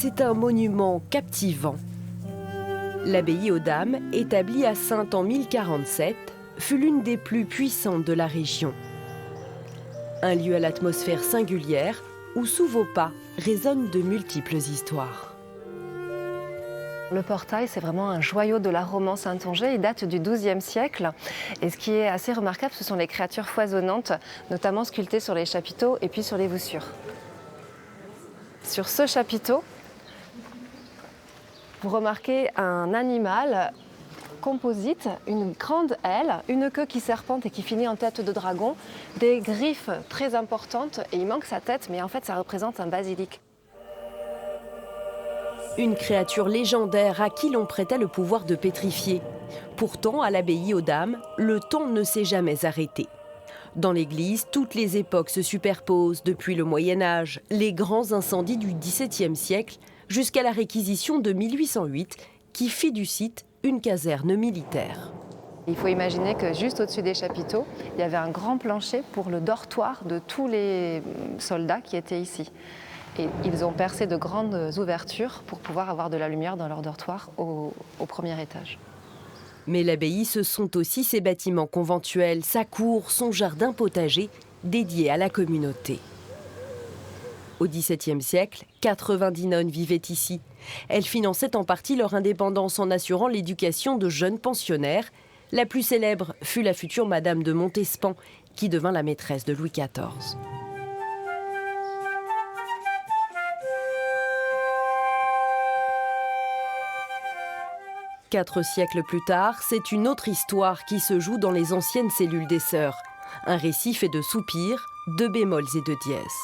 c'est un monument captivant. L'abbaye aux Dames, établie à Saintes en 1047, fut l'une des plus puissantes de la région. Un lieu à l'atmosphère singulière où sous vos pas résonnent de multiples histoires. Le portail, c'est vraiment un joyau de l'art roman saintongeais. Il date du XIIe siècle. Et ce qui est assez remarquable, ce sont les créatures foisonnantes, notamment sculptées sur les chapiteaux et puis sur les voussures. Sur ce chapiteau, vous remarquez un animal composite, une grande aile, une queue qui serpente et qui finit en tête de dragon, des griffes très importantes, et il manque sa tête, mais en fait ça représente un basilic. Une créature légendaire à qui l'on prêtait le pouvoir de pétrifier. Pourtant, à l'abbaye aux Dames, le temps ne s'est jamais arrêté. Dans l'église, toutes les époques se superposent, depuis le Moyen-Âge, les grands incendies du XVIIe siècle, jusqu'à la réquisition de 1808, qui fit du site une caserne militaire. Il faut imaginer que juste au-dessus des chapiteaux, il y avait un grand plancher pour le dortoir de tous les soldats qui étaient ici. Et ils ont percé de grandes ouvertures pour pouvoir avoir de la lumière dans leur dortoir au premier étage. Mais l'abbaye, ce sont aussi ses bâtiments conventuels, sa cour, son jardin potager, dédié à la communauté. Au XVIIe siècle, 90 nonnes vivaient ici. Elles finançaient en partie leur indépendance en assurant l'éducation de jeunes pensionnaires. La plus célèbre fut la future Madame de Montespan, qui devint la maîtresse de Louis XIV. Quatre siècles plus tard, c'est une autre histoire qui se joue dans les anciennes cellules des sœurs. Un récit fait de soupirs, de bémols et de dièses.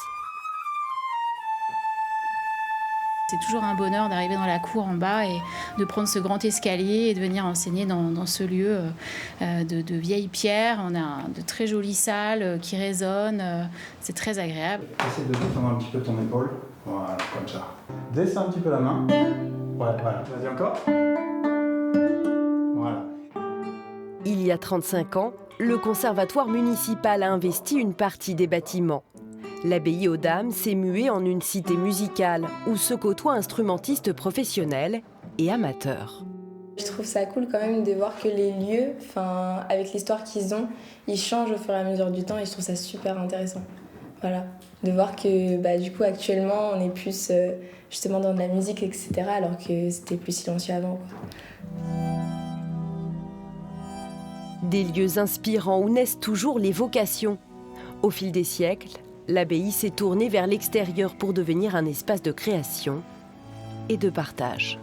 C'est toujours un bonheur d'arriver dans la cour en bas et de prendre ce grand escalier et de venir enseigner dans ce lieu de vieilles pierres. On a de très jolies salles qui résonnent. C'est très agréable. Essaye de détendre un petit peu ton épaule. Voilà, comme ça. Descends un petit peu la main. Voilà. Vas-y encore. Voilà. Il y a 35 ans, le conservatoire municipal a investi une partie des bâtiments. L'abbaye aux Dames s'est muée en une cité musicale où se côtoient instrumentistes professionnels et amateurs. Je trouve ça cool quand même de voir que les lieux, avec l'histoire qu'ils ont, ils changent au fur et à mesure du temps et je trouve ça super intéressant. Voilà, de voir que du coup actuellement on est plus justement dans de la musique, etc. alors que c'était plus silencieux avant, quoi. Des lieux inspirants où naissent toujours les vocations. Au fil des siècles, l'abbaye s'est tournée vers l'extérieur pour devenir un espace de création et de partage.